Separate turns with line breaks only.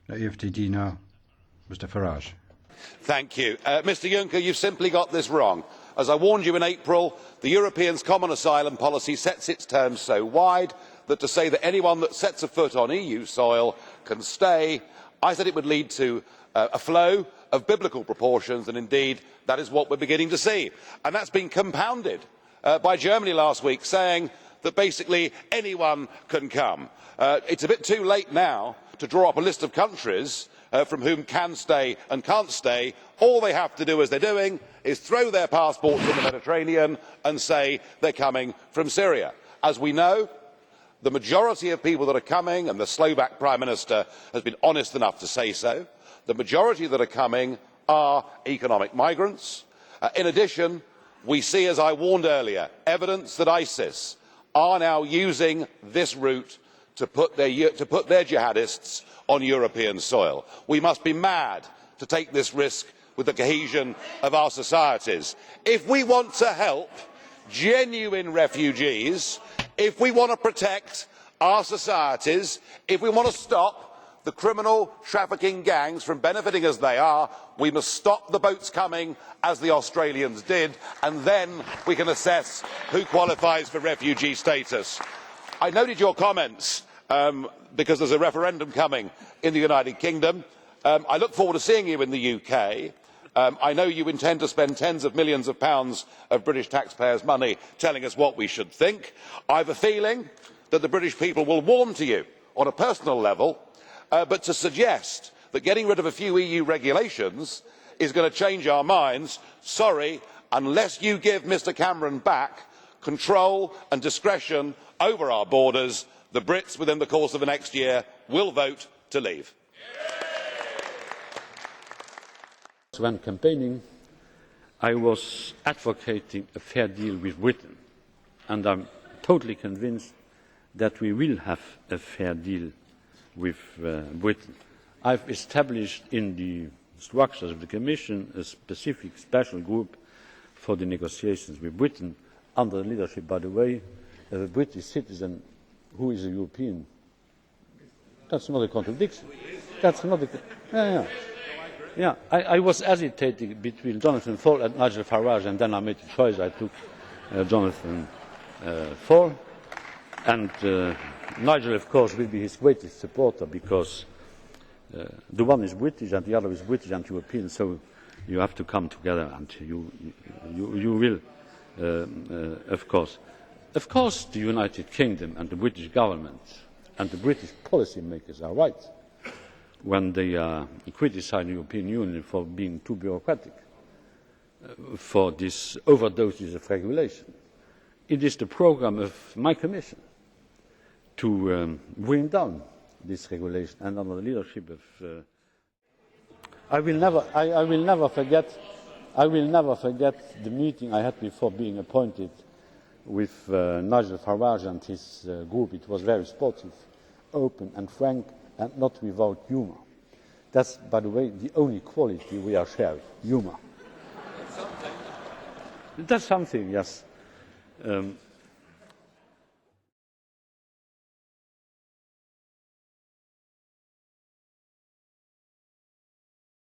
EFTD now, Mr. Farage.
Thank you. Mr Juncker, you've simply got this wrong. As I warned you in April, the European Common Asylum Policy sets its terms so wide that to say that anyone that sets a foot on EU soil can stay, I said it would lead to a flow of biblical proportions, and indeed that is what we're beginning to see. And that's been compounded by Germany last week saying that basically anyone can come. It's a bit too late now to draw up a list of countries from whom can stay and can't stay. All they have to do, as they're doing, is throw their passports in the Mediterranean and say they're coming from Syria. As we know, the majority of people that are coming, and the Slovak Prime Minister has been honest enough to say so, the majority that are coming are economic migrants. In addition, we see, as I warned earlier, evidence that ISIS are now using this route to put their jihadists on European soil. We must be mad to take this risk with the cohesion of our societies. If we want to help genuine refugees, if we want to protect our societies, if we want to stop the criminal trafficking gangs from benefiting as they are, we must stop the boats coming as the Australians did, and then we can assess who qualifies for refugee status. I noted your comments because there's a referendum coming in the United Kingdom. I look forward to seeing you in the UK. I know you intend to spend tens of millions of pounds of British taxpayers' money telling us what we should think. I have a feeling that the British people will warm to you on a personal level, but to suggest that getting rid of a few EU regulations is going to change our minds, sorry, unless you give Mr Cameron back control and discretion over our borders, the Brits within the course of the next year will vote to leave.
When campaigning, I was advocating a fair deal with Britain, and I'm totally convinced that we will have a fair deal with Britain. I've established in the structures of the Commission a specific special group for the negotiations with Britain, under the leadership, by the way, of a British citizen who is a European. That's not a contradiction. That's not a... Yeah, I was hesitating between Jonathan Fall and Nigel Farage, and then I made a choice. I took Jonathan Fall, and Nigel, of course, will be his greatest supporter because the one is British and the other is British and European, so you have to come together, and you will, of course. Of course, the United Kingdom and the British government and the British policymakers are right when they criticise the European Union for being too bureaucratic, for these overdoses of regulation. It is the programme of my Commission to bring down this regulation, and under the leadership of I will never forget the meeting I had before being appointed with Nigel Farage and his group. It was very sportive, open and frank, and not without humour. That's, by the way, the only quality we are sharing, humour. That's something, yes.